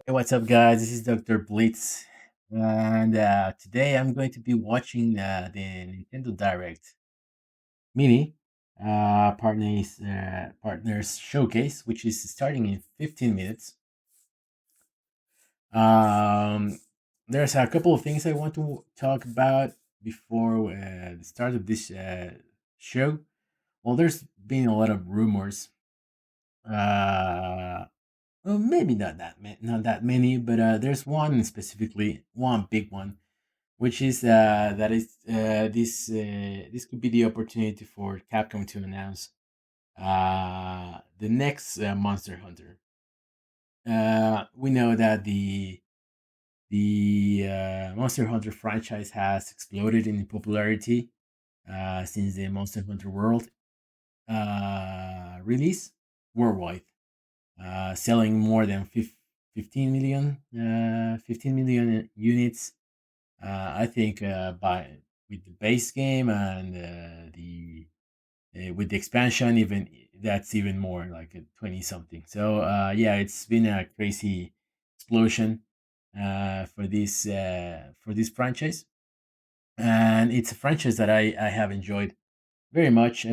Hey, what's up, guys? This is Dr. Blitz, and today I'm going to be watching the Nintendo Direct Mini Partners Showcase, which is starting in 15 minutes. Um, there's a couple of things I want to talk about before the start of this show. Well, there's been a lot of rumors. Uh, well, maybe not that many, but there's one specifically, one big one, which is that is this could be the opportunity for Capcom to announce the next Monster Hunter. We know that the Monster Hunter franchise has exploded in popularity since the Monster Hunter World release worldwide, selling more than 15 million units. I think by with the base game and the with the expansion, even that's even more like a 20 something. So yeah, it's been a crazy explosion for this franchise, and it's a franchise that I have enjoyed very much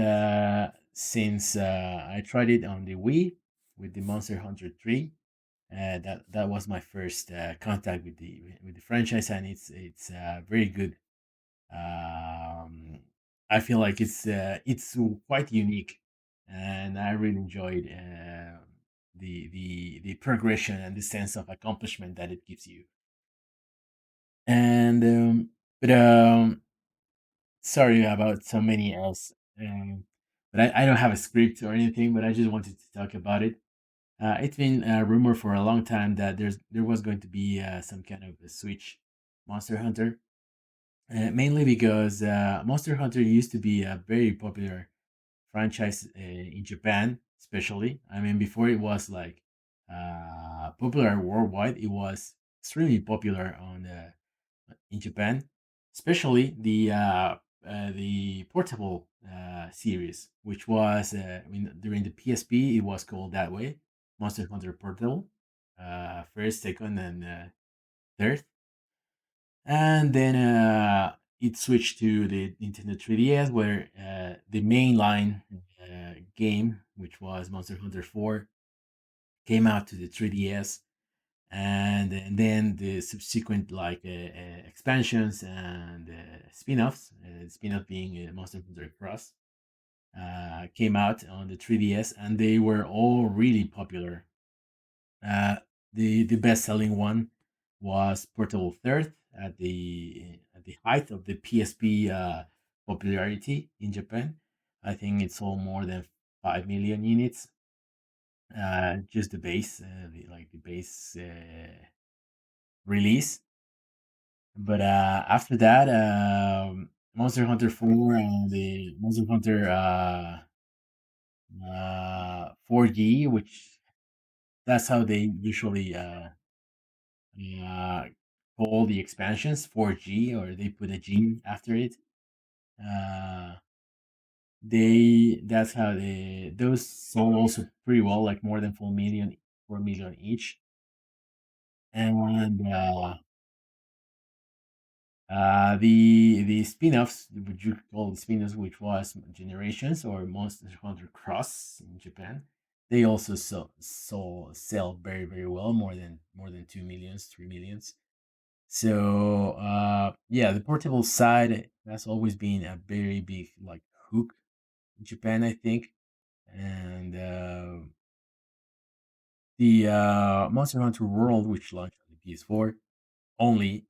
since I tried it on the Wii with the Monster Hunter 3. That was my first contact with the franchise, and it's very good. um, I feel like it's quite unique, and I really enjoyed the progression and the sense of accomplishment that it gives you. And but sorry about so many else. But I don't have a script or anything, but I just wanted to talk about it. It's been a rumor for a long time that there was going to be some kind of a Switch Monster Hunter. Mainly because Monster Hunter used to be a very popular franchise in Japan, especially. I mean, before it was like popular worldwide, it was extremely popular on in Japan, especially the portable series, which was I mean, during the PSP, it was called that way, Monster Hunter Portable, first, second, and third. And then it switched to the Nintendo 3DS, where the mainline game, which was Monster Hunter 4, came out to the 3DS, and then the subsequent like expansions and spin-offs, spin-off being Monster Hunter Cross, came out on the 3DS, and they were all really popular. Uh, the best selling one was Portable Third at the height of the PSP popularity in Japan. I think it sold more than 5 million units. Just the base, like the base release. But after that, Monster Hunter 4 and the Monster Hunter 4G, which that's how they usually uh, call the expansions 4G, or they put a G after it. Uh, they that's how they those sold also pretty well, like more than 4 million each. And the spin-offs, which you call the spin-offs, which was Generations or Monster Hunter Cross in Japan, they also sell very very well, more than 2 millions, 3 millions. So yeah, the portable side has always been a very big like hook in Japan, I think. And the Monster Hunter World, which launched on the PS4 only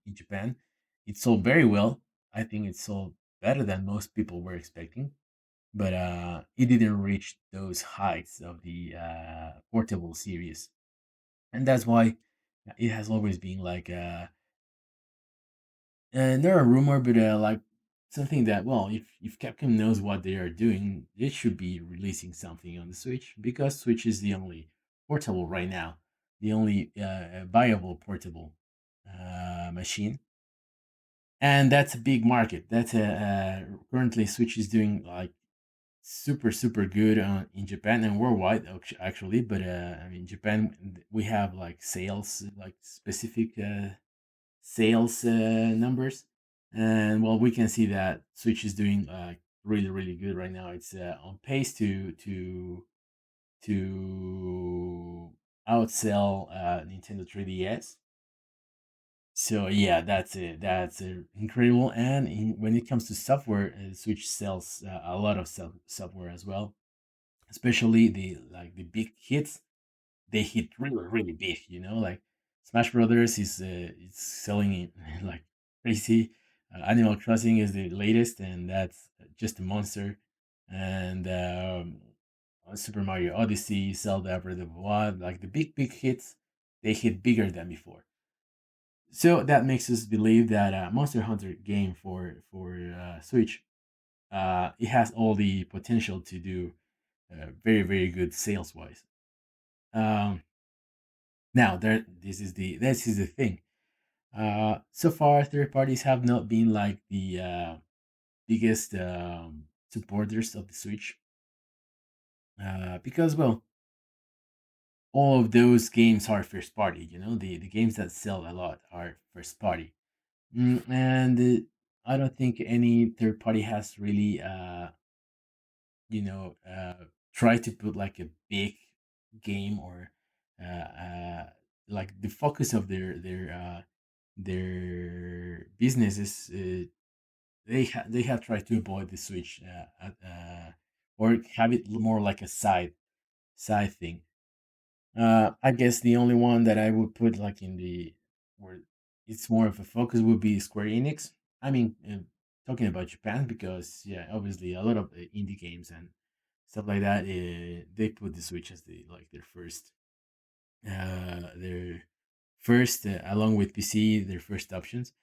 in Japan, it sold very well. I think it sold better than most people were expecting, but it didn't reach those heights of the portable series, and that's why it has always been like not a rumor, but like something that, well, if Capcom knows what they are doing, they should be releasing something on the Switch, because Switch is the only portable right now, the only viable portable machine, and that's a big market. That's a currently Switch is doing like super good in Japan and worldwide actually. But I mean, Japan, we have like sales, like specific sales numbers, and well, we can see that Switch is doing really good right now. It's on pace to outsell Nintendo 3DS. So yeah, that's it. That's incredible. And when it comes to software, Switch sells a lot of software as well, especially the big hits. They hit really big. You know, like Smash Brothers is it's selling it like crazy. Animal Crossing is the latest, and that's just a monster. And Super Mario Odyssey, Zelda Breath of the Wild, like the big hits, they hit bigger than before. So that makes us believe that Monster Hunter game for Switch, it has all the potential to do very good sales wise. Um, Now there, this is the thing. So far, third parties have not been like the biggest supporters of the Switch, because well, all of those games are first party. You know, the games that sell a lot are first party. And I don't think any third party has really, tried to put like a big game or like the focus of their businesses. They have tried to avoid the Switch, or have it more like a side thing. I guess the only one that I would put like in the where it's more of a focus would be Square Enix. I mean, talking about Japan because yeah, obviously a lot of indie games and stuff like that. They put the Switch as their first, along with PC, their first options.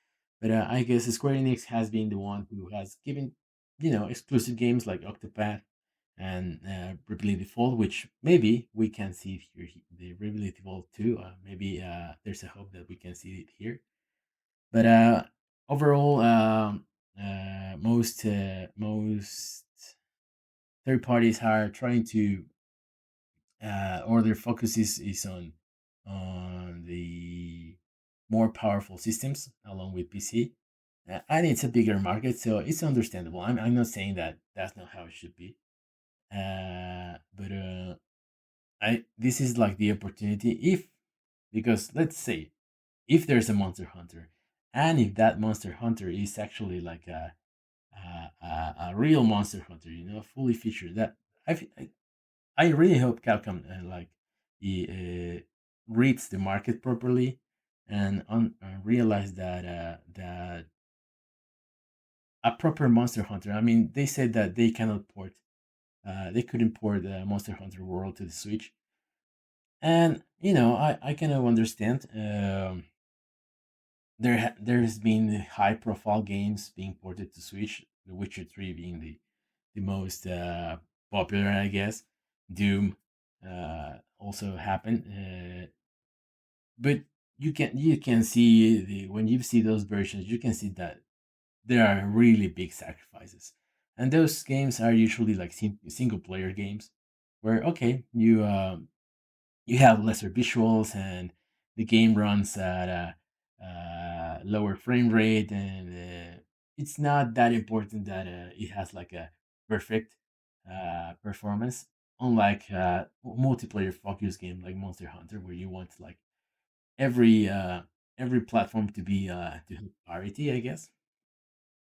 But I guess Square Enix has been the one who has given exclusive games like Octopath and Bravely Default, which maybe we can see here. The Bravely Default too. Maybe there's a hope that we can see it here. But overall, most third parties are trying to, or their focus is on the more powerful systems along with PC. And it's a bigger market, so it's understandable. I'm not saying that that's not how it should be. But I this is like the opportunity, if because let's say if there's a Monster Hunter, and if that Monster Hunter is actually like a real Monster Hunter, fully featured, that I really hope Capcom reads the market properly and realize that a proper Monster Hunter. I mean, they said that they couldn't port Monster Hunter World to the Switch, and I kind of understand. There's been high profile games being ported to Switch. The Witcher 3 being the most popular, I guess. Doom also happened, but you can see when you see those versions, you can see that there are really big sacrifices, and those games are usually like single player games, where okay, you have lesser visuals and the game runs at a lower frame rate, and it's not that important that it has like a perfect performance, unlike multiplayer focused game like Monster Hunter, where you want like every uh, every platform to be to have parity, I guess.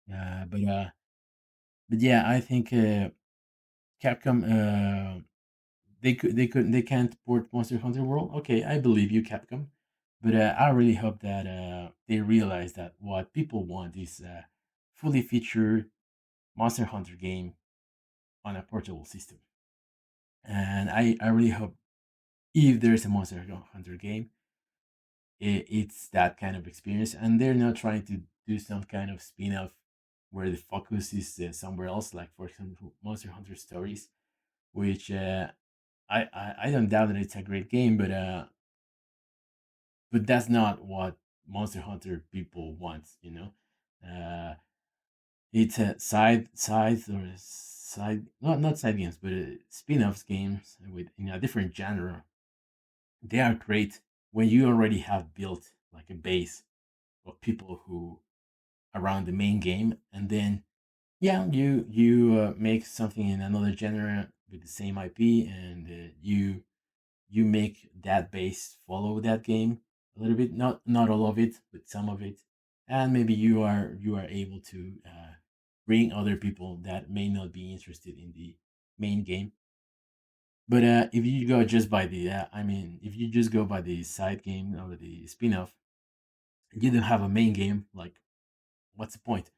But yeah, I think Capcom, they can't port Monster Hunter World. Okay, I believe you, Capcom, but I really hope that they realize that what people want is a fully featured Monster Hunter game on a portable system. And I really hope if there's a Monster Hunter game, it's that kind of experience, and they're not trying to do some kind of spin-off where the focus is somewhere else, like for example Monster Hunter Stories, which I don't doubt that it's a great game, but that's not what Monster Hunter people want. Uh, it's a side or side, not side games, but spin-offs games with in a different genre. They are great when you already have built like a base of people who around the main game, and then yeah, you make something in another genre with the same IP, and you make that base follow that game a little bit, not all of it, but some of it, and maybe you are able to bring other people that may not be interested in the main game. But if you go just by the, I mean, if you just go by the side game or the spin-off, you don't have a main game. Like, what's the point?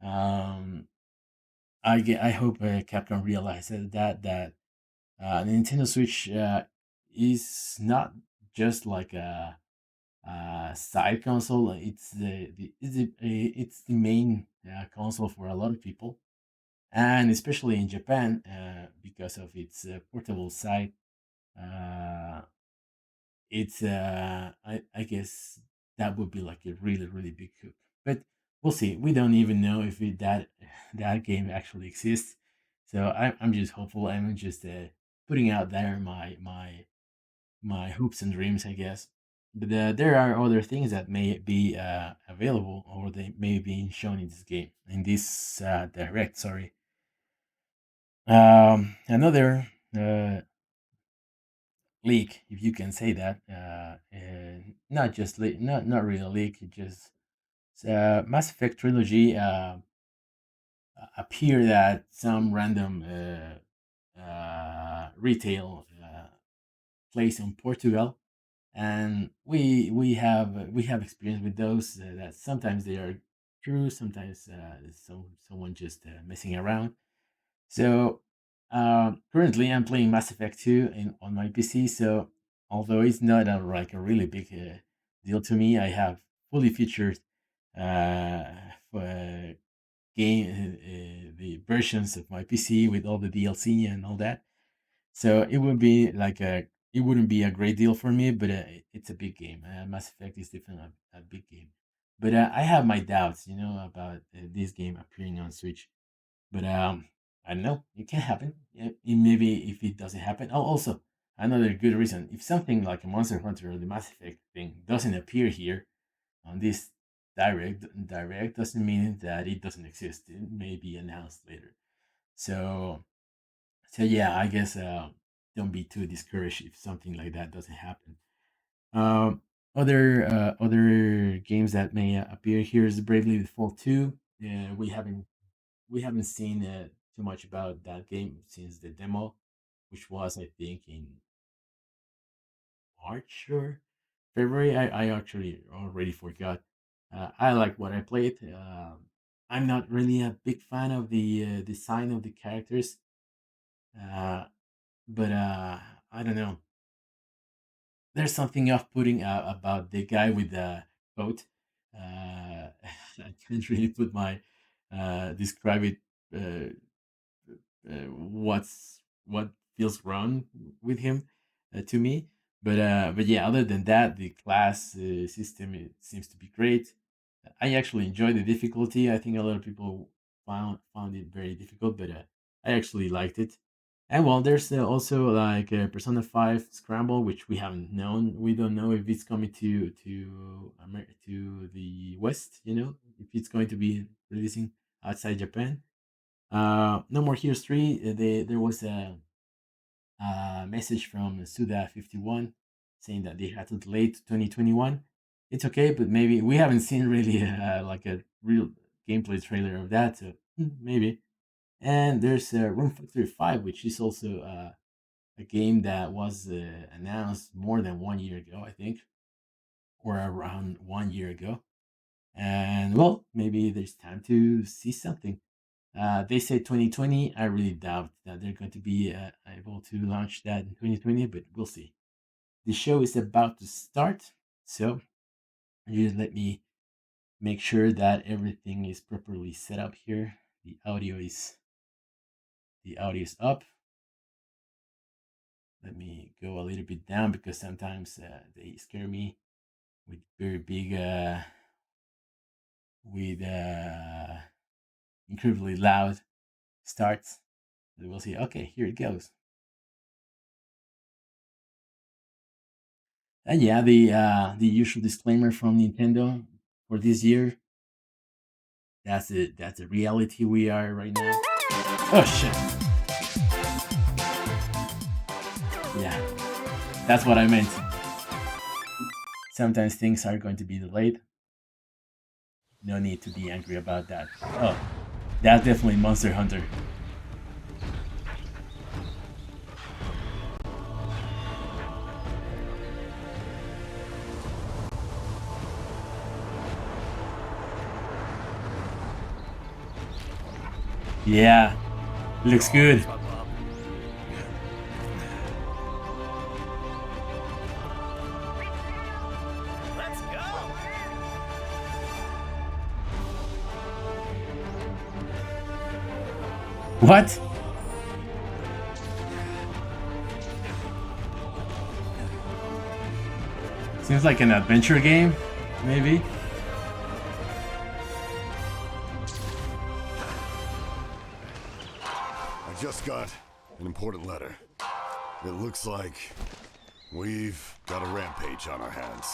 Um, I hope Capcom realizes that Nintendo Switch is not just like a side console. It's the main console for a lot of people, and especially in Japan because of its portable side. Uh, it's I guess that would be like a really big hook. But we'll see. We don't even know if that game actually exists. So I'm just hopeful. I'm just putting out there my hopes and dreams, I guess. But there are other things that may be available, or they may be shown in this game, in this direct. Sorry. Another leak, if you can say that. Not just leak, not really a leak. It just Mass Effect trilogy appear that some random retail place in Portugal, and we have experience with those that sometimes they are true, sometimes someone just messing around. So currently I'm playing Mass Effect 2 on my PC. So although it's not like a really big deal to me, I have fully featured uh, game the versions of my PC with all the DLC and all that. So it would be like it wouldn't be a great deal for me, but it's a big game. Mass Effect is definitely a big game. But I have my doubts, about this game appearing on Switch. But I don't know. It can happen. Maybe if it doesn't happen. Oh, also another good reason. If something like a Monster Hunter or the Mass Effect thing doesn't appear here on this direct doesn't mean that it doesn't exist. It may be announced later. So yeah, I guess don't be too discouraged if something like that doesn't happen. Um, other games that may appear here is Bravely Default 2. We haven't seen too much about that game since the demo, which was I think in March or February. I actually already forgot. I like what I played. I'm not really a big fan of the design of the characters, uh, but I don't know. There's something off-putting about the guy with the coat. I can't really put my describe it. What feels wrong with him to me. But yeah, other than that, the class system it seems to be great. I actually enjoy the difficulty. I think a lot of people found it very difficult, but I actually liked it. And well, there's also like Persona 5 Scramble, which we haven't known. We don't know if it's coming to the West. If it's going to be releasing outside Japan. No More Heroes 3. There was a message from Suda51 saying that they had to delay to 2021. It's okay, but maybe we haven't seen really like a real gameplay trailer of that, so maybe. And there's Room Factory 5, which is also a game that was announced more than 1 year ago, I think, or around 1 year ago. And well, maybe there's time to see something. They say 2020. I really doubt that they're going to be able to launch that in 2020, but we'll see. The show is about to start, so just let me make sure that everything is properly set up here. The audio is up. Let me go a little bit down because sometimes they scare me with very big, with incredibly loud starts. We'll see. Okay, here it goes. And yeah, the usual disclaimer from Nintendo for this year. That's the reality we are right now. Oh shit. Yeah, that's what I meant. Sometimes things are going to be delayed. No need to be angry about that. Oh, that's definitely Monster Hunter. Yeah, looks good. Let's go! What? Seems like an adventure game, maybe. I just got an important letter. It looks like we've got a rampage on our hands.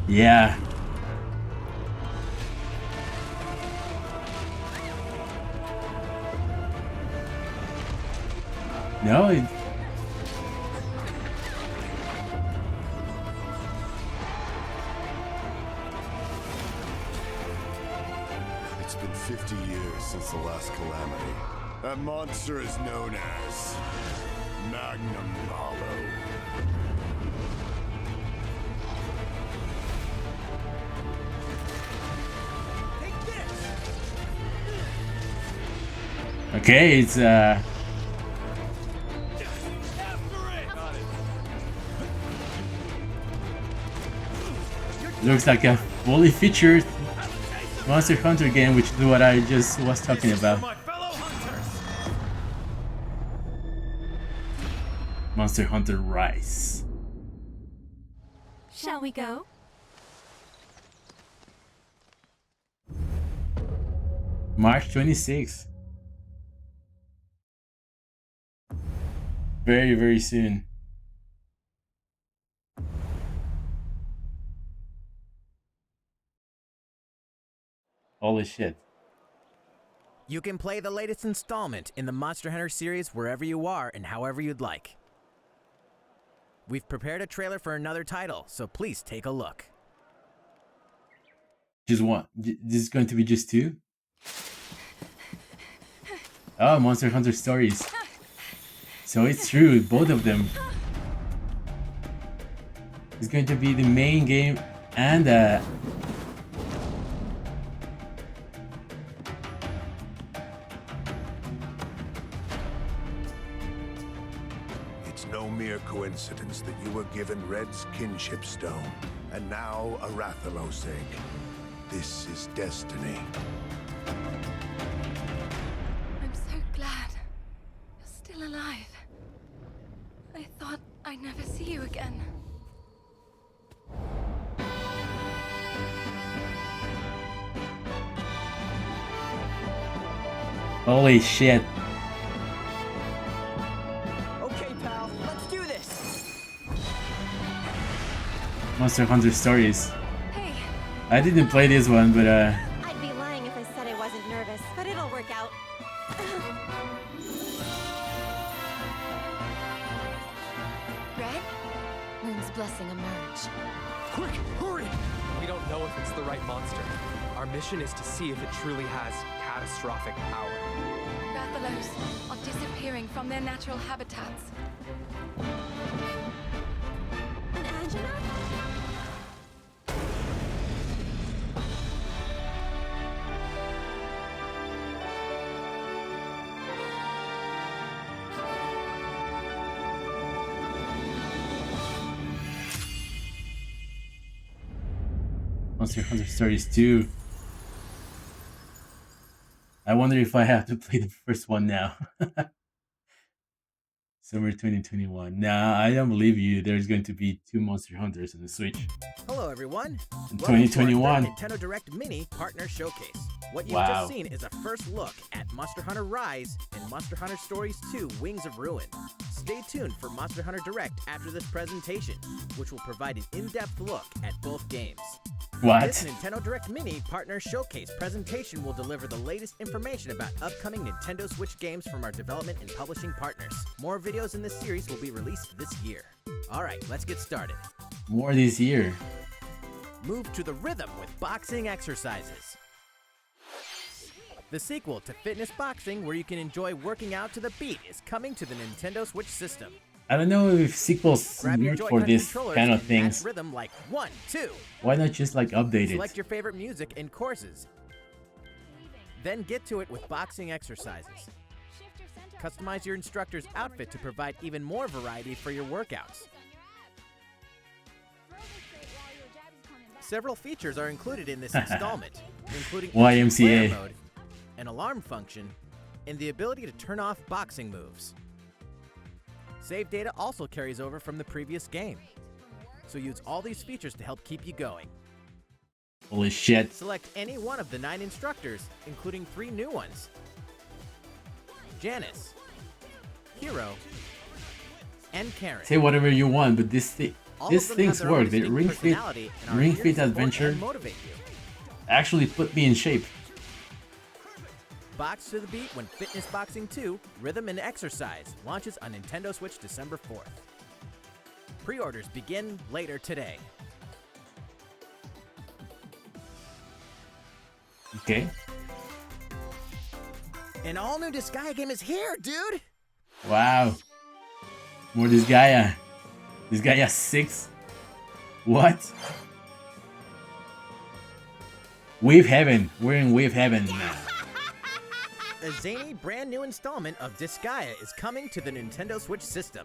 Yeah. No, It's been 50 years since the last calamity. That monster is known as Magnum Hollow. Take this! okay. It's After it! looks like a fully featured Monster Hunter game, which is what I just was talking This is for about. my fellow hunters! Monster Hunter Rise. Shall we go? March 26th. Very, very soon. Holy shit. You can play the latest installment in the Monster Hunter series wherever you are and however you'd like. We've prepared a trailer for another title, so please take a look. Just one. This is going to be just two? Oh, Monster Hunter Stories. So it's true, both of them. It's going to be the main game and It's no mere coincidence that you were given Red's kinship stone, and now a Rathalos egg. This is destiny. I'm so glad you're still alive. I thought I'd never see you again. holy shit. Okay, pal, let's do this! Monster Hunter Stories. Hey, I didn't play this one, but I'd be lying if I said I wasn't nervous, but it'll work out. Red? Moon's blessing emerge. Quick, hurry! We don't know if it's the right monster. Our mission is to see if it truly has catastrophic power. Rathalos are disappearing from their natural habitats. And Angela? Monster Hunter Stories 2. I wonder if I have to play the first one now. Summer 2021. Nah, I don't believe you. There's going to be two Monster Hunters on the Switch Hello, everyone. in Welcome to our 2021. third Nintendo Direct Mini Partner Showcase. What you've Wow. just seen is a first look at Monster Hunter Rise and Monster Hunter Stories 2 Wings of Ruin. Stay tuned for Monster Hunter Direct after this presentation, which will provide an in-depth look at both games. What? This Nintendo Direct Mini Partner Showcase presentation will deliver the latest information about upcoming Nintendo Switch games from our development and publishing partners. More videos in this series will be released this year. Alright, let's get started. More this year. Move to the rhythm with boxing exercises. The sequel to Fitness Boxing, where you can enjoy working out to the beat, is coming to the Nintendo Switch system. I don't know if sequels Grab your work for Joy-Con this controllers kind of and match things. rhythm like 1, 2. Why not just like update Select it? your favorite music and courses. Then get to it with boxing exercises. Customize your instructor's outfit to provide even more variety for your workouts. Several features are included in this installment, including YMCA. player mode, an alarm function, and the ability to turn off boxing moves. Save data also carries over from the previous game, so use all these features to help keep you going. Holy shit. Select any one of the 9 instructors, including 3 new ones: Janice, Hero, and Karen. Say whatever you want, but All these of them have things their own work. The distinct personality and are Ring here to Fit support Adventure and motivate you. actually put me in shape. Box to the Beat when Fitness Boxing 2 Rhythm and Exercise launches on Nintendo Switch December 4th. Pre-orders begin later today. Okay. An all-new Disgaea game is here, dude! Wow. More Disgaea. Disgaea 6? What? Wave Heaven. We're in Wave Heaven now. A zany, brand new installment of Disgaea is coming to the Nintendo Switch system.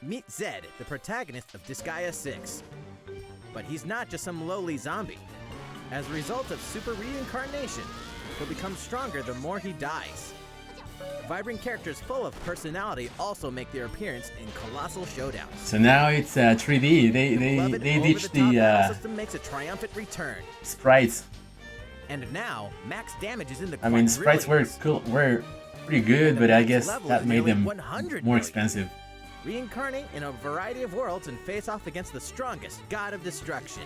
Meet Zed, the protagonist of Disgaea 6. But he's not just some lowly zombie. As a result of super reincarnation, he'll become stronger the more he dies. Vibrant characters full of personality also make their appearance in Colossal Showdowns. So now it's 3D. They Beloved ditched over-the-top battle the system makes a triumphant return. sprites. And now, max damage is in the I mean, sprites were quadrillions. cool, were pretty good, but I guess level that is made nearly them 100 more million. expensive. Reincarnate in a variety of worlds and face off against the strongest god of destruction.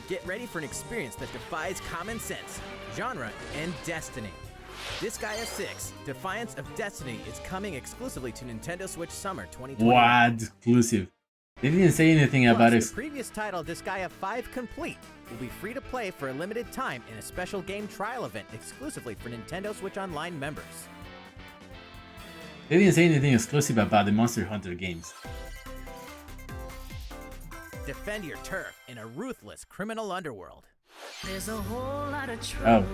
Get ready for an experience that defies common sense, genre, and destiny. Disgaea 6, Defiance of Destiny, is coming exclusively to Nintendo Switch Summer 2020. What? Exclusive. They didn't say anything about Plus, it. the previous title, Disgaea 5 Complete, will be free to play for a limited time in a special game trial event exclusively for Nintendo Switch Online members. They didn't say anything exclusive about the Monster Hunter games. Defend your turf in a ruthless criminal underworld. There's a whole lot of Oh. trouble.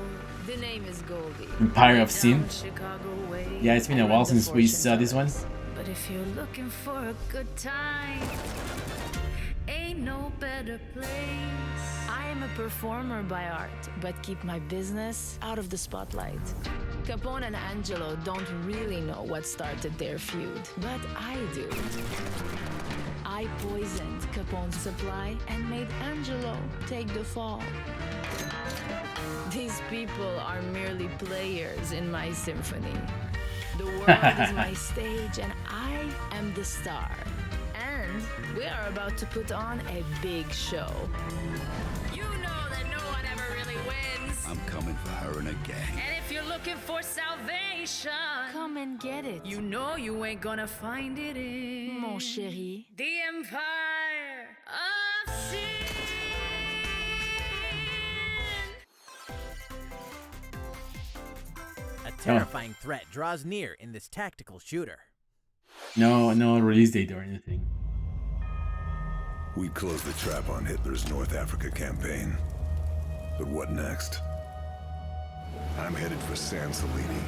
The name is Goldie. Empire of Sin. Down Chicago way. Yeah, it's been a I while read the since we saw this one. fortune tellers. But if you're looking for a good time, ain't no better place. I am a performer by art, but keep my business out of the spotlight. Capone and Angelo don't really know what started their feud, but I do. I poisoned Capone's supply and made Angelo take the fall. These people are merely players in my symphony. The world is my stage and I am the star. And we are about to put on a big show. You know that no one ever really wins. I'm coming for her and a gang. And if you're looking for salvation, come and get it. You know you ain't gonna find it in Mon chéri, the Empire of Sin. A terrifying threat draws near in this tactical shooter. No release date or anything. We closed the trap on Hitler's North Africa campaign. But what next? I'm headed for San Celini,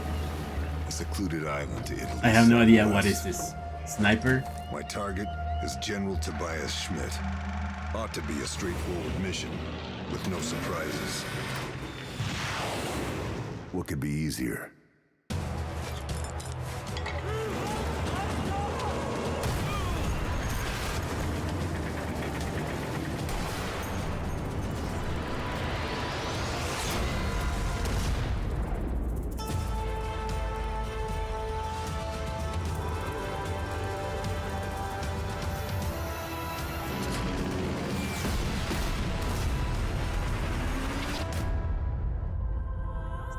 a secluded island to Italy. I have no idea what is this. Sniper? My target is General Tobias Schmidt. Ought to be a straightforward mission, with no surprises. What could be easier?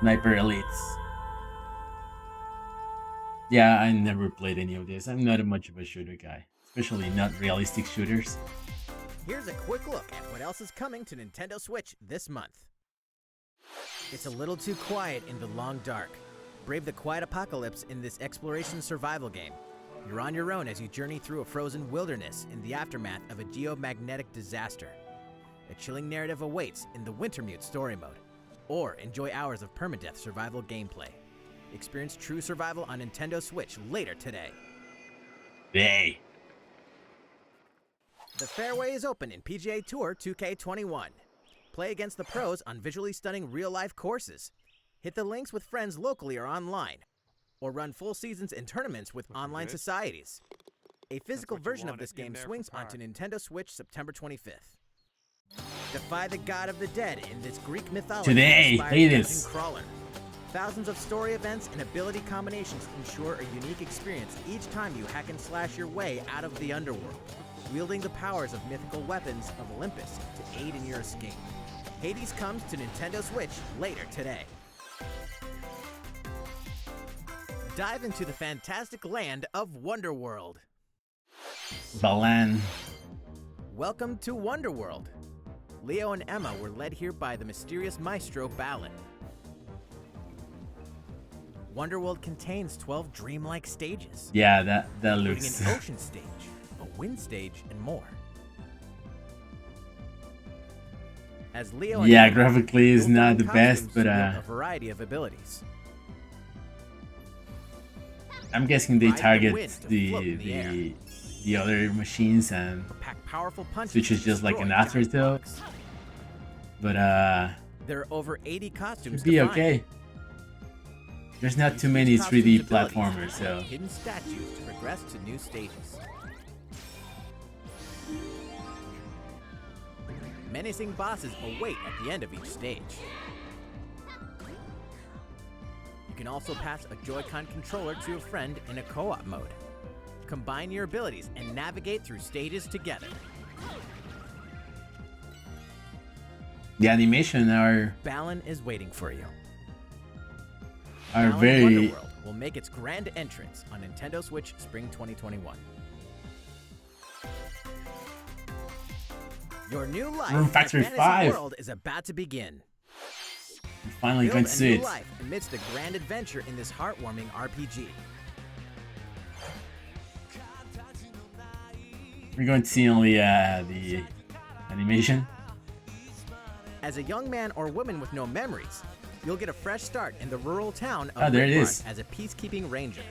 Sniper Elites. Yeah, I never played any of this. I'm not much of a shooter guy, especially not realistic shooters. Here's a quick look at what else is coming to Nintendo Switch this month. It's a little too quiet in the long dark. Brave the quiet apocalypse in this exploration survival game. You're on your own as you journey through a frozen wilderness in the aftermath of a geomagnetic disaster. A chilling narrative awaits in the Wintermute story mode. Or enjoy hours of permadeath survival gameplay. Experience true survival on Nintendo Switch later today. Hey. The fairway is open in PGA Tour 2K21. Play against the pros on visually stunning real-life courses. Hit the links with friends locally or online. Or run full seasons in tournaments with online societies. A physical version of this game swings onto Nintendo Switch September 25th. Defy the god of the dead in this Greek mythology. Today, play this. Crawler. Thousands of story events and ability combinations ensure a unique experience each time you hack and slash your way out of the underworld, wielding the powers of mythical weapons of Olympus to aid in your escape. Hades comes to Nintendo Switch later today. Dive into the fantastic land of Wonderworld. Balan. Welcome to Wonderworld. Leo and Emma were led here by the mysterious maestro Balan. Wonderworld contains 12 dreamlike stages. Yeah, that including looks. an ocean stage, a wind stage, and more. As Leo and Yeah, Emma, graphically is you'll not find the best, costumes but with a variety of abilities. I'm guessing they Ride the target wind to the float in the air. the other machines, and Pack powerful punches Switch is to just like destroy an giant afterthought. blocks. But There are over 80 costumes should be to find. okay. There's not Use too these many costumes' 3D abilities to platformers, so find hidden statues to progress to new stages. Menacing bosses await at the end of each stage. You can also pass a Joy-Con controller to a friend in a co-op mode. Combine your abilities and navigate through stages together. the animation are Balan is waiting for you. are Balan very. Wonderworld will make its grand entrance on Nintendo Switch Spring 2021. Your new life Room in a Factory fantasy 5. world is about to begin. I'm finally Build going to a see new it. life amidst a grand adventure in this heartwarming RPG. We're going to see only the animation. As a young man or woman with no memories, you'll get a fresh start in the rural town of Oh, there it Whitmark is. as a peacekeeping ranger.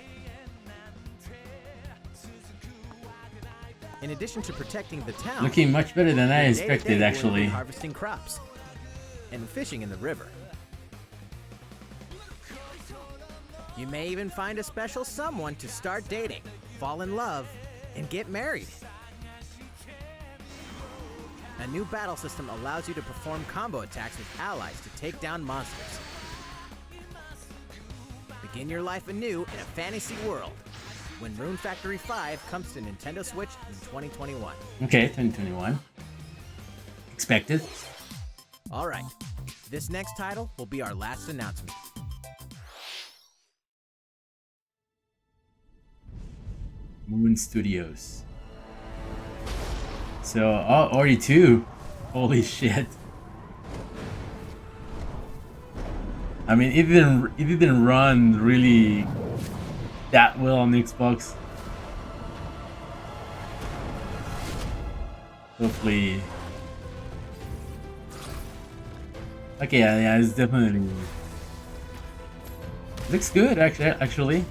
In addition to protecting the town, Looking much better than I your expected, day-to-day will actually. include harvesting crops and fishing in the river. You may even find a special someone to start dating, fall in love, and get married. A new battle system allows you to perform combo attacks with allies to take down monsters. Begin your life anew in a fantasy world when Rune Factory 5 comes to Nintendo Switch in 2021. Okay, 2021. Expected. Alright, this next title will be our last announcement. Moon Studios. So, oh, already two. Holy shit. I mean, it didn't run really that well on Xbox. Hopefully. Okay, yeah, it's definitely looks good actually.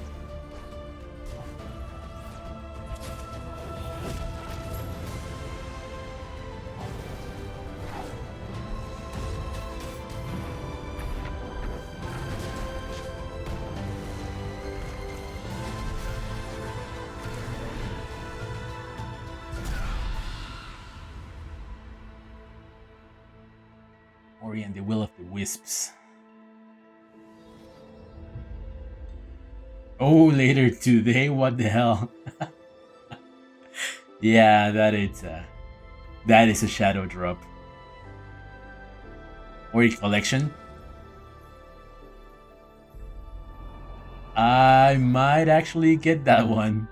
Ori and the Will of the Wisps. Oh, later today? What the hell? Yeah, that is a shadow drop. Ori collection. I might actually get that one.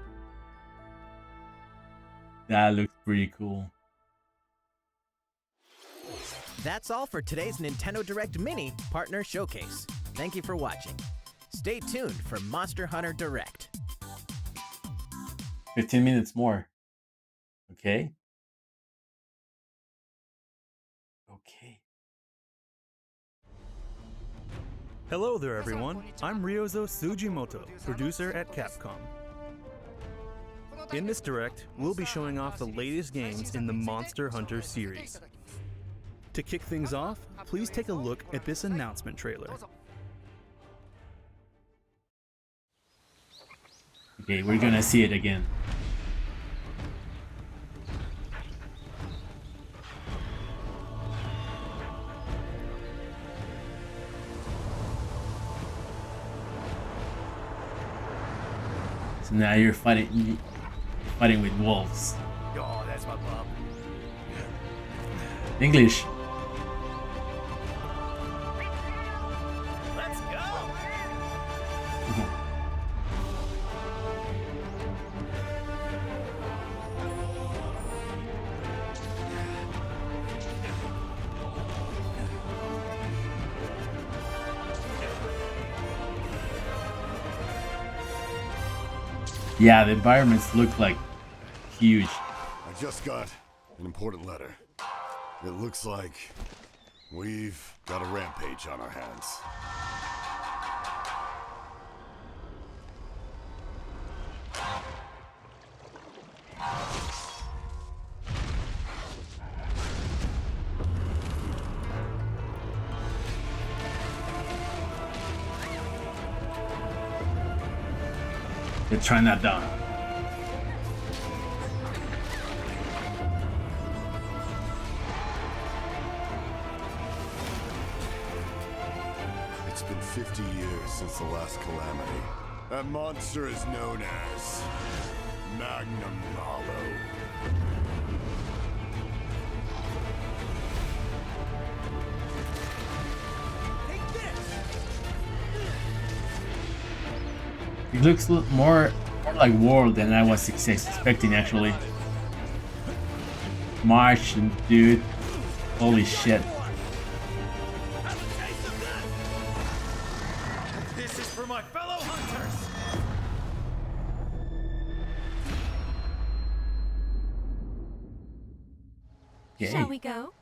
That looks pretty cool. That's all for today's Nintendo Direct Mini Partner Showcase. Thank you for watching. Stay tuned for Monster Hunter Direct. 15 minutes more. Okay. Okay. Hello there, everyone. I'm Ryozo Tsujimoto, producer at Capcom. In this direct, we'll be showing off the latest games in the Monster Hunter series. To kick things off, please take a look at this announcement trailer. Okay, we're gonna see it again. So now you're fighting with wolves. Oh, that's my mom. English. Let's go! Yeah, the environments look like huge. I just got an important letter. It looks like we've got a rampage on our hands. They're trying that down. It's been 50 years since the last calamity. That monster is known as Magnum Hollow. It looks more like World than I was expecting, actually. Martian, dude. Holy shit. This is for my fellow hunters! Okay. Shall we go?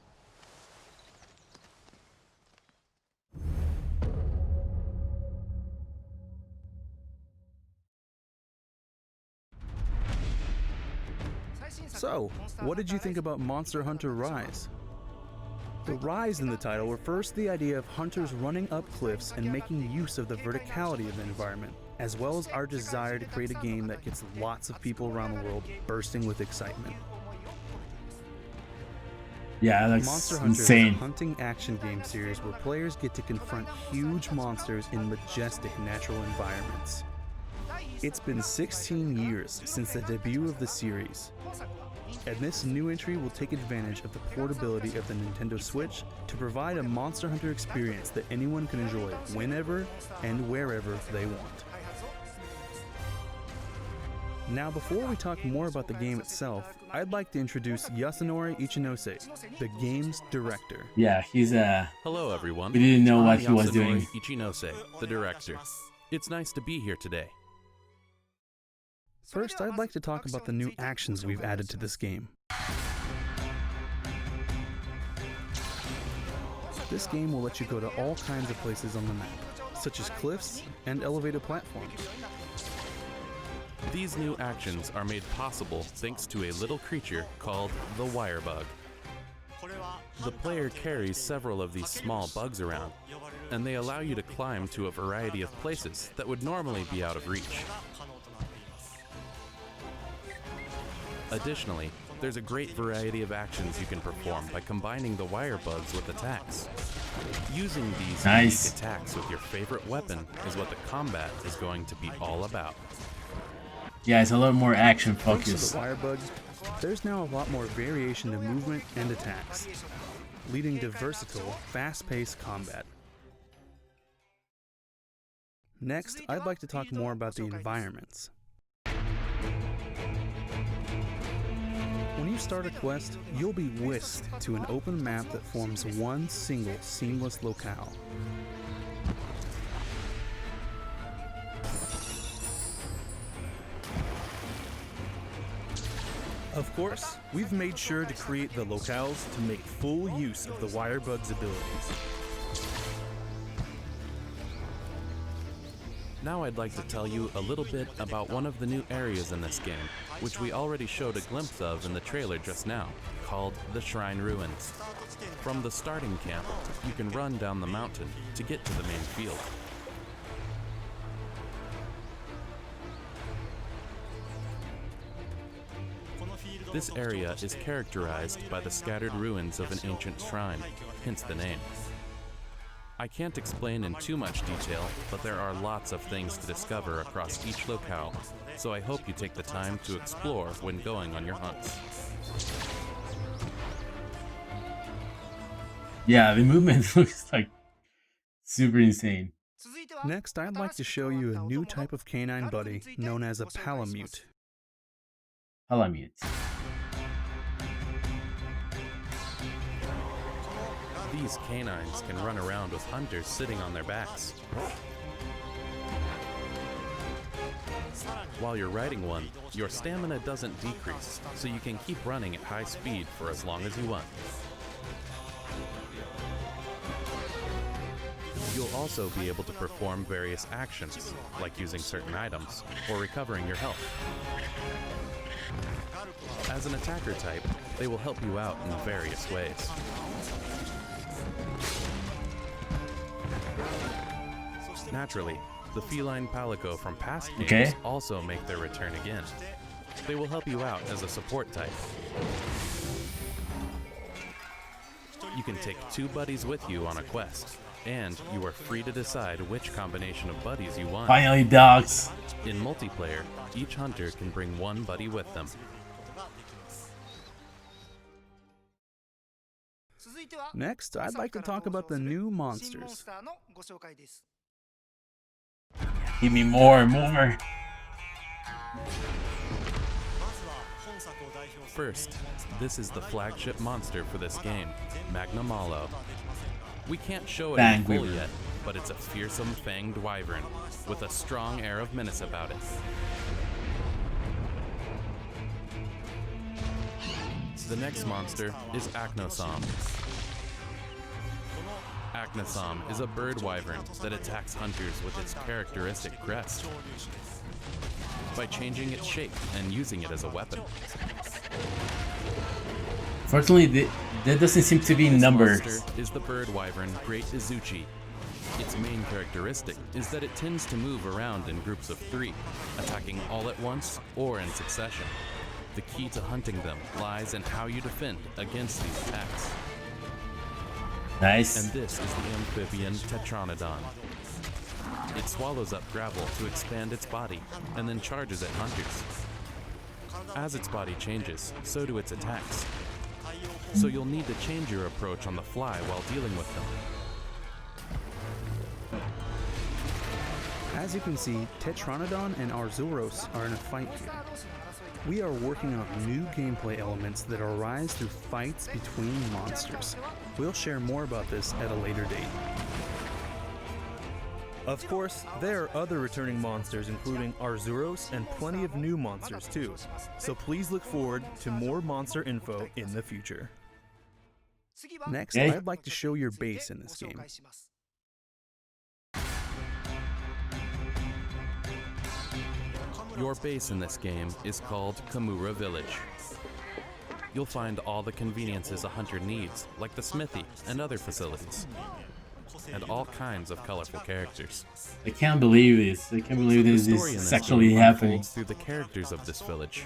So, what did you think about Monster Hunter Rise? The rise in the title refers to the idea of hunters running up cliffs and making use of the verticality of the environment, as well as our desire to create a game that gets lots of people around the world bursting with excitement. Yeah, that's Monster Hunter insane. is a hunting action game series where players get to confront huge monsters in majestic natural environments. It's been 16 years since the debut of the series, and this new entry will take advantage of the portability of the Nintendo Switch to provide a Monster Hunter experience that anyone can enjoy whenever and wherever they want. Now, before we talk more about the game itself, I'd like to introduce Yasunori Ichinose, the game's director. Yeah, he's Hello, everyone. we didn't know what I'm he was Yasunori doing. Ichinose, the director. It's nice to be here today. First, I'd like to talk about the new actions we've added to this game. This game will let you go to all kinds of places on the map, such as cliffs and elevated platforms. These new actions are made possible thanks to a little creature called the wire bug. The player carries several of these small bugs around, and they allow you to climb to a variety of places that would normally be out of reach. Additionally, there's a great variety of actions you can perform by combining the wire bugs with attacks. Using these Nice. unique attacks with your favorite weapon is what the combat is going to be all about. Yeah, it's a lot more action Thanks to focused. the wire bug, there's now a lot more variation to movement and attacks, leading to versatile, fast-paced combat. Next, I'd like to talk more about the environments. When you start a quest, you'll be whisked to an open map that forms one single seamless locale. Of course, we've made sure to create the locales to make full use of the Wirebug's abilities. Now I'd like to tell you a little bit about one of the new areas in this game, which we already showed a glimpse of in the trailer just now, called the Shrine Ruins. From the starting camp, you can run down the mountain to get to the main field. This area is characterized by the scattered ruins of an ancient shrine, hence the name. I can't explain in too much detail, but there are lots of things to discover across each locale, so I hope you take the time to explore when going on your hunts. Yeah, the movement looks like super insane. Next, I'd like to show you a new type of canine buddy known as a Palamute. Palamute. These canines can run around with hunters sitting on their backs. While you're riding one, your stamina doesn't decrease, so you can keep running at high speed for as long as you want. You'll also be able to perform various actions, like using certain items, or recovering your health. As an attacker type, they will help you out in various ways. Naturally, the feline palico from past games also make their return again. They will help you out as a support type. You can take 2 buddies with you on a quest, and you are free to decide which combination of buddies you want. Finally, dogs! In multiplayer, each hunter can bring 1 buddy with them. Next, I'd like to talk about the new monsters. Give me more and more. First, this is the flagship monster for this game, Magna Malo. We can't show it in full yet, but it's a fearsome fanged wyvern with a strong air of menace about it. The next monster is Acnosom. Acnosom is a bird wyvern that attacks hunters with its characteristic crest by changing its shape and using it as a weapon. Fortunately, there doesn't seem to be numbers. This monster is the bird wyvern Great Izuchi. Its main characteristic is that it tends to move around in groups of 3, attacking all at once or in succession. The key to hunting them lies in how you defend against these attacks. Nice. And this is the amphibian Tetranodon. It swallows up gravel to expand its body, and then charges at hunters. As its body changes, so do its attacks. So you'll need to change your approach on the fly while dealing with them. As you can see, Tetranodon and Arzuros are in a fight here. We are working on new gameplay elements that arise through fights between monsters. We'll share more about this at a later date. Of course, there are other returning monsters including Arzuros and plenty of new monsters too. So please look forward to more monster info in the future. Next, I'd like to show your base in this game. Your base in this game is called Kamura Village. You'll find all the conveniences a hunter needs, like the smithy and other facilities, and all kinds of colorful characters. I can't believe this. I can't believe this is actually happening. Through the characters of this village.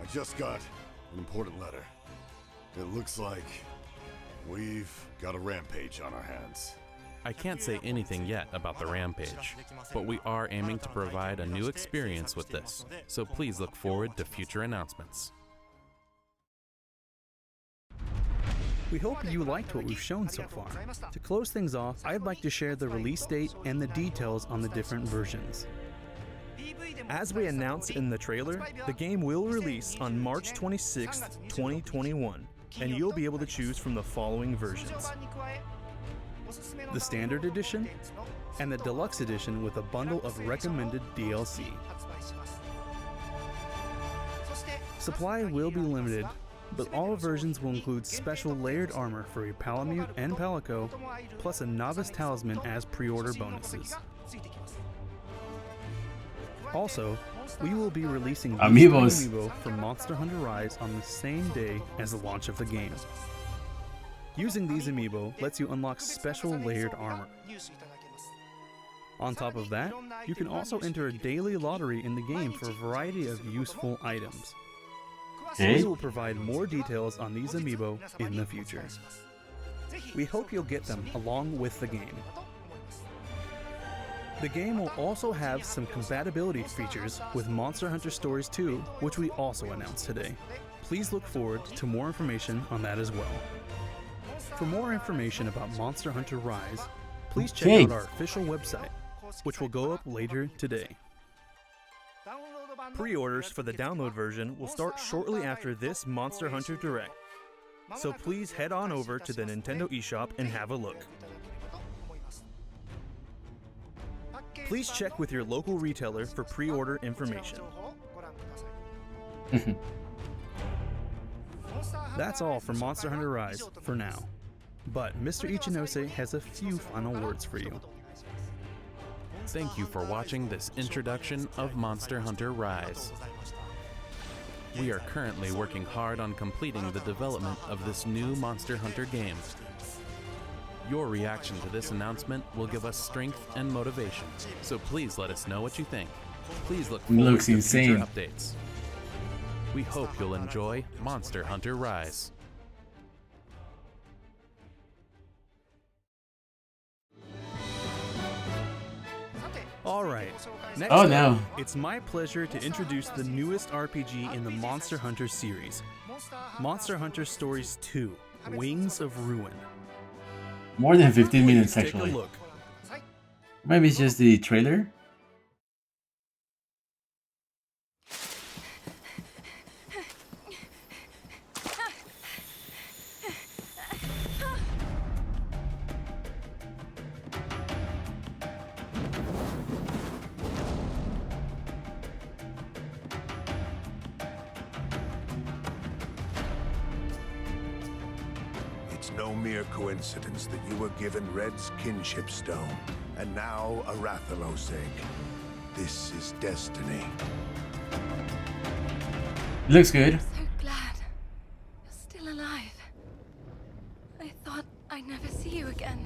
I just got an important letter. It looks like we've got a rampage on our hands. I can't say anything yet about the rampage, but we are aiming to provide a new experience with this, so please look forward to future announcements. We hope you liked what we've shown so far. To close things off, I'd like to share the release date and the details on the different versions. As we announced in the trailer, the game will release on March 26th, 2021, and you'll be able to choose from the following versions: the Standard Edition and the Deluxe Edition with a bundle of recommended DLC. Supply will be limited, but all versions will include special layered armor for your Palamute and Palico, plus a Novice Talisman as pre-order bonuses. Also, we will be releasing Amiibos Amiibo for Monster Hunter Rise on the same day as the launch of the game. Using these Amiibo lets you unlock special layered armor. On top of that, you can also enter a daily lottery in the game for a variety of useful items. We will provide more details on these Amiibo in the future. We hope you'll get them along with the game. The game will also have some compatibility features with Monster Hunter Stories 2, which we also announced today. Please look forward to more information on that as well. For more information about Monster Hunter Rise, please check out our official website, which will go up later today. Pre-orders for the download version will start shortly after this Monster Hunter Direct, so please head on over to the Nintendo eShop and have a look. Please check with your local retailer for pre-order information. That's all for Monster Hunter Rise for now, but Mr. Ichinose has a few final words for you. Thank you for watching this introduction of Monster Hunter Rise. We are currently working hard on completing the development of this new Monster Hunter game. Your reaction to this announcement will give us strength and motivation, so please let us know what you think. Please look forward to future updates. We hope you'll enjoy Monster Hunter Rise. Alright, next up, it's my pleasure to introduce the newest RPG in the Monster Hunter series, Monster Hunter Stories 2, Wings of Ruin. More than 15 minutes actually. Maybe it's just the trailer? No mere coincidence that you were given Red's kinship stone, and now a Rathalos egg. This is destiny. Looks good. I'm so glad you're still alive. I thought I'd never see you again.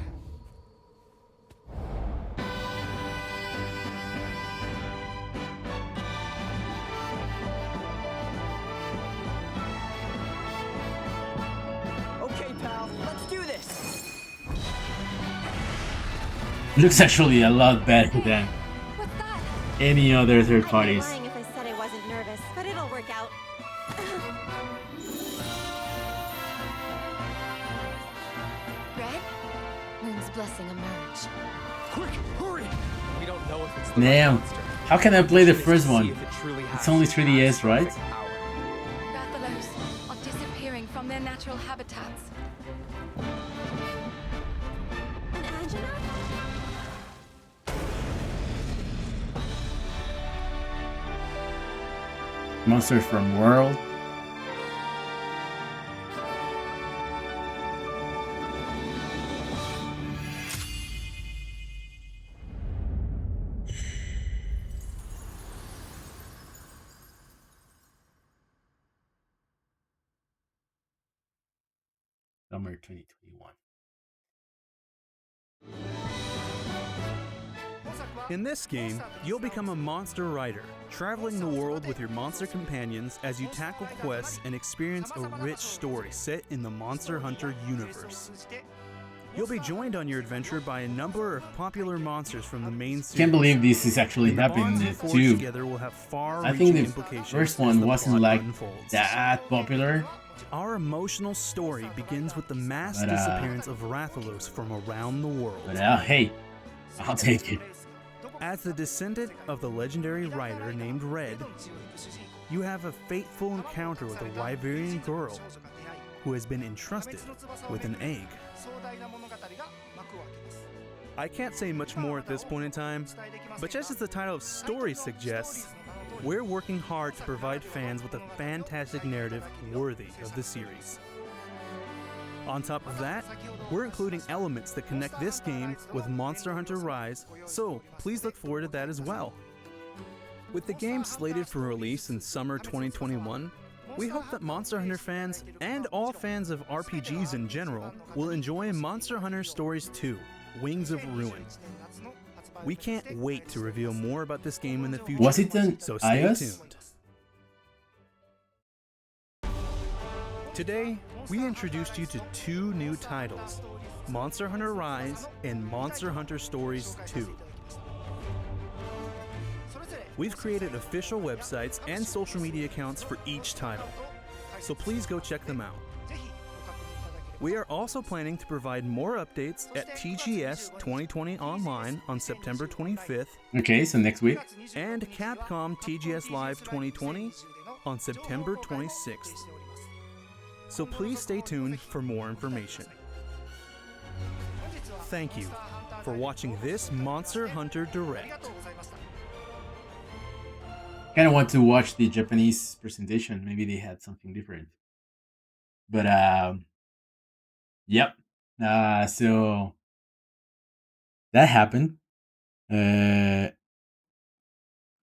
Looks actually a lot better than any other third parties. I'd be lying if I said I wasn't nervous, but it'll work out. Red? Moon's blessing emerge. Quick, hurry! We don't know if it's the Damn. monster. How can I play the first See one? if it truly It's has only 3DS, right? catastrophic power. Rathalos are disappearing from their natural habitats. An Anjanath? Monsters from World. Summer 2021. In this game, you'll become a monster rider, traveling the world with your monster companions as you tackle quests and experience a rich story set in the Monster Hunter universe. You'll be joined on your adventure by a number of popular monsters from the main series. Can't believe this is actually And the bonds happening you forge too. together will have I think far-reaching the implications first as one the wasn't plot like unfolds. that popular. Our emotional story begins with the mass But, disappearance of Rathalos from around the world. But hey, I'll take it. As the descendant of the legendary writer named Red, you have a fateful encounter with a Wyverian girl who has been entrusted with an egg. I can't say much more at this point in time, but just as the title of story suggests, we're working hard to provide fans with a fantastic narrative worthy of the series. On top of that, we're including elements that connect this game with Monster Hunter Rise, so please look forward to that as well. With the game slated for release in summer 2021, we hope that Monster Hunter fans, and all fans of RPGs in general, will enjoy Monster Hunter Stories 2, Wings of Ruin. We can't wait to reveal more about this game in the future, Was it on so stay iOS? tuned. Today, we introduced you to two new titles, Monster Hunter Rise and Monster Hunter Stories 2. We've created official websites and social media accounts for each title, so please go check them out. We are also planning to provide more updates at TGS 2020 Online on September 25th Okay, so next week. and Capcom TGS Live 2020 on September 26th. So please stay tuned for more information. Thank you for watching this Monster Hunter Direct. Kind of want to watch the Japanese presentation. Maybe they had something different. But yep. So that happened.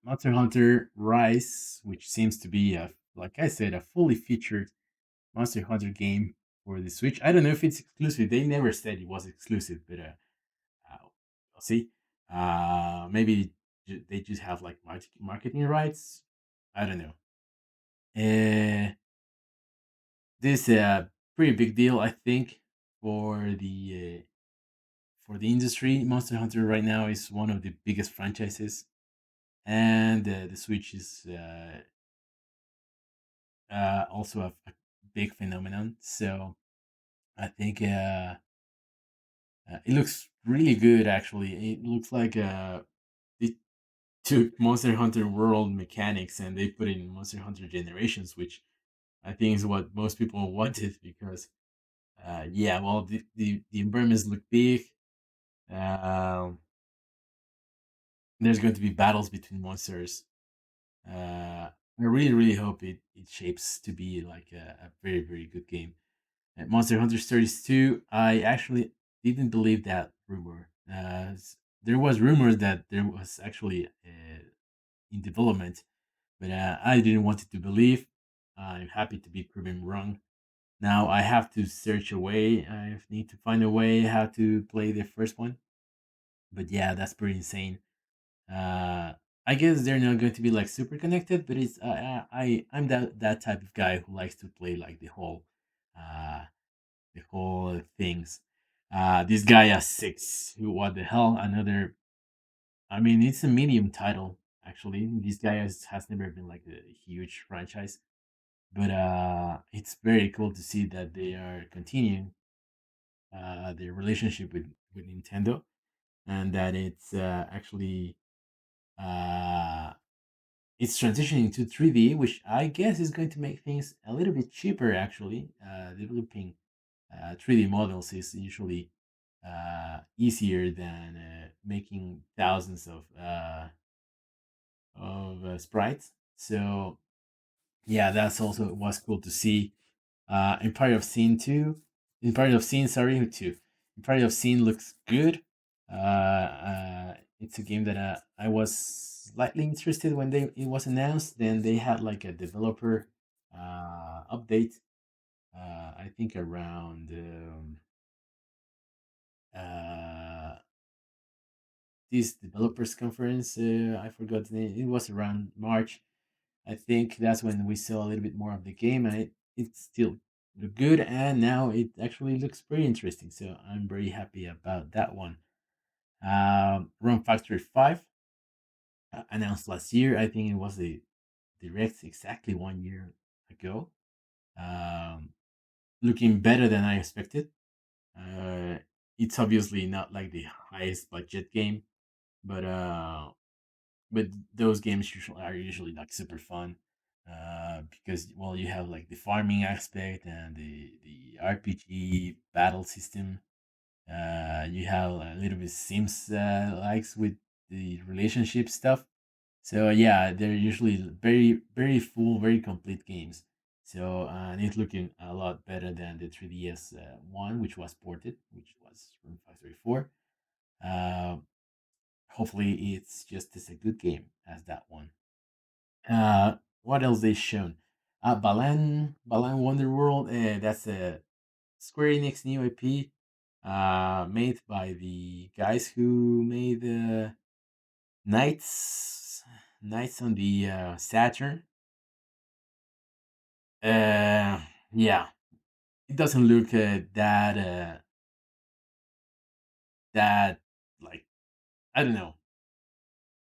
Monster Hunter Rise, which seems to be like I said, a fully featured Monster Hunter game for the Switch. I don't know if it's exclusive. They never said it was exclusive, but we'll see. Maybe they just have like marketing rights. I don't know. This is a pretty big deal, I think, for the industry. Monster Hunter right now is one of the biggest franchises, and the Switch is also a big phenomenon. So I think it looks really good. Actually, it looks like they took Monster Hunter World mechanics and they put it in Monster Hunter Generations, which I think is what most people wanted because yeah, well, the environments look big. Um, there's going to be battles between monsters. I really hope it shapes to be like a very very good game. Monster Hunter Stories 2, I actually didn't believe that rumor. There was rumors that there was actually in development, but I didn't want it to believe. I'm happy to be proven wrong. Now I have to search a way. I need to find a way how to play the first one. But yeah, that's pretty insane. Uh, I guess they're not going to be like super connected, but it's I'm that type of guy who likes to play like uh the whole things. This guy has six. Who? What the hell? Another. I mean, it's a medium title actually. This guy has never been like a huge franchise, but it's very cool to see that they are continuing their relationship with Nintendo, and that it's actually uh it's transitioning to 3D, which I guess is going to make things a little bit cheaper. Actually, developing 3D models is usually easier than making thousands of sprites. So yeah, that's also was cool to see. Empire of Sin 2, Empire of Sin, sorry, 2. Empire of Sin looks good. It's a game that I was slightly interested when it was announced. Then they had like a developer update. I think around this developers conference. I forgot the name. It was around March. I think that's when we saw a little bit more of the game, and it still look good, and now it actually looks pretty interesting. So I'm very happy about that one. Rome Factory 5 announced last year. I think it was the direct exactly 1 year ago. Um, Looking better than I expected. Uh, it's obviously not like the highest budget game, but those games usually like super fun. Because well, you have like the farming aspect and the RPG battle system. You have a little bit Sims likes with the relationship stuff. So yeah, they're usually very full, very complete games. So and it's looking a lot better than the 3DS one, which was ported, which was from 534. Uh, Hopefully, it's just as a good game as that one. What else they shown? Balan Wonderworld. That's a Square Enix new IP, made by the guys who made Knights Knights on the Saturn. Uh, yeah, it doesn't look that like I don't know.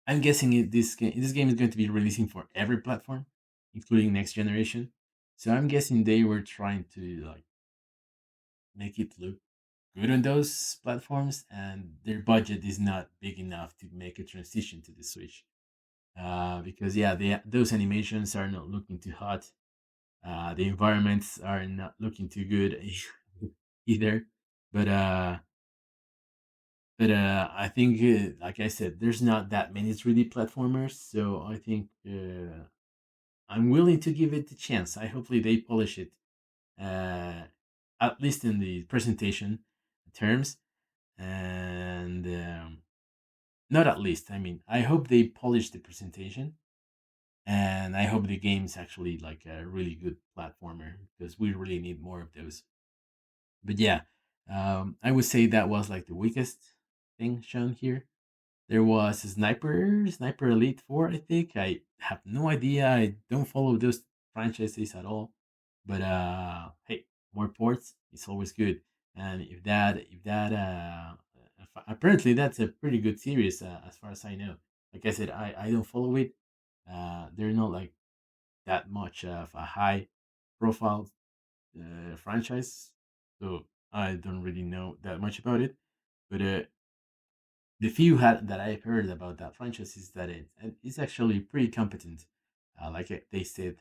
I'm guessing this game is going to be releasing for every platform, including next generation. So I'm guessing they were trying to like make it look good on those platforms, and their budget is not big enough to make a transition to the Switch. Because yeah, those animations are not looking too hot. The environments are not looking too good either. But I think, like I said, there's not that many 3D platformers, so I think I'm willing to give it a chance. I hopefully they polish it, uh, at least in the presentation terms, and not at least. I mean, I hope they polish the presentation, and I hope the game's actually like a really good platformer because we really need more of those. But yeah, I would say that was like the weakest thing shown here. There was Sniper Elite 4, I think. I have no idea. I don't follow those franchises at all. But hey, more ports is always good. And apparently that's a pretty good series, as far as I know. Like I said, I don't follow it. They're not like that much of a high profile franchise, so I don't really know that much about it. But the few that I've heard about that franchise is that it's actually pretty competent. Like they said,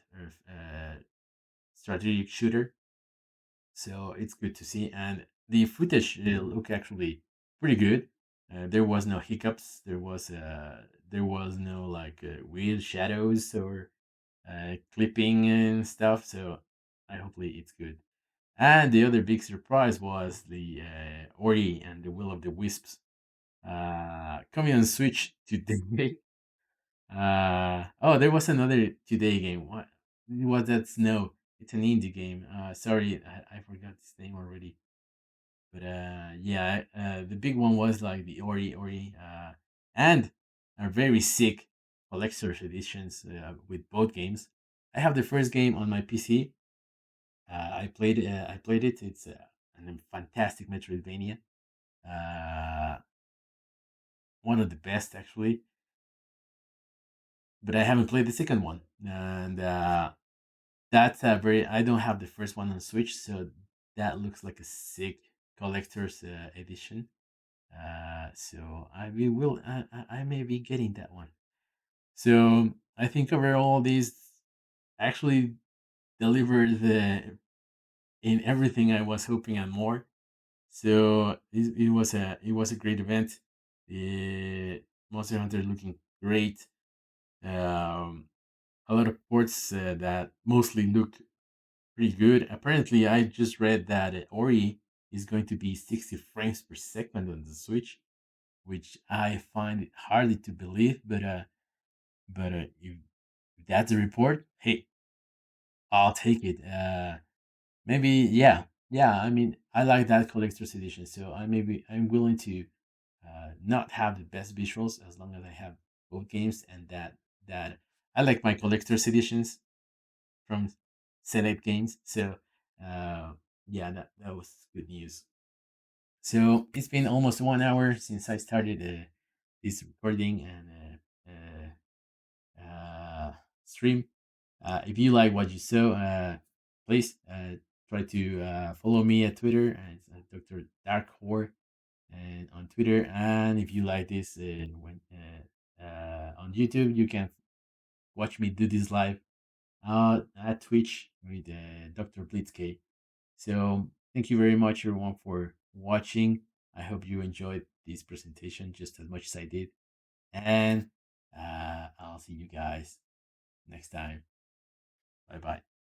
strategic shooter. So it's good to see, and the footage look actually pretty good. There was no hiccups. There was no like weird shadows or clipping and stuff. So I hopefully it's good. And the other big surprise was the Ori and the Will of the Wisps coming on Switch today. Oh, there was another today game. What was that? Snow. It's an indie game. Sorry, I forgot its name already. But yeah, the big one was like the Ori, and are very sick collector's editions with both games. I have the first game on my PC. I played it. It's a fantastic Metroidvania. Uh, One of the best actually. But I haven't played the second one, and that's a very. I don't have the first one on Switch, so that looks like a sick collector's edition. So we will. I may be getting that one. So I think overall these actually delivered in everything I was hoping and more. So it was a great event. The Monster Hunter looking great. Um, a lot of ports that mostly look pretty good. Apparently, I just read that Ori is going to be 60 frames per second on the Switch, which I find it hardly to believe. But if that's a report, hey, I'll take it. Maybe yeah. I mean, I like that collector's edition, so I'm willing to not have the best visuals as long as I have both games, and that I like my collector's editions from select games. So uh, yeah, that was good news. So it's been almost 1 hour since I started this recording and stream. If you like what you saw, please try to follow me at Twitter and Dr. Dark Horror and on Twitter. And if you like this on YouTube, you can watch me do this live at Twitch with Dr. Blitzk. So thank you very much, everyone, for watching. I hope you enjoyed this presentation just as much as I did. And I'll see you guys next time. Bye bye.